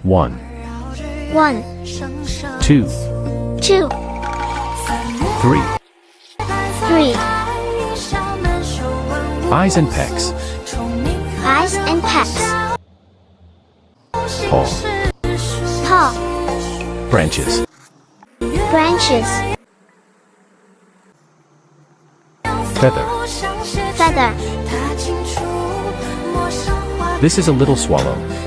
1, 1, 2, 2, 3. 3. Eyes and pecks. Eyes and pecks. Paw. Paw. Branches. Branches. Feather. Feather. This is a little swallow.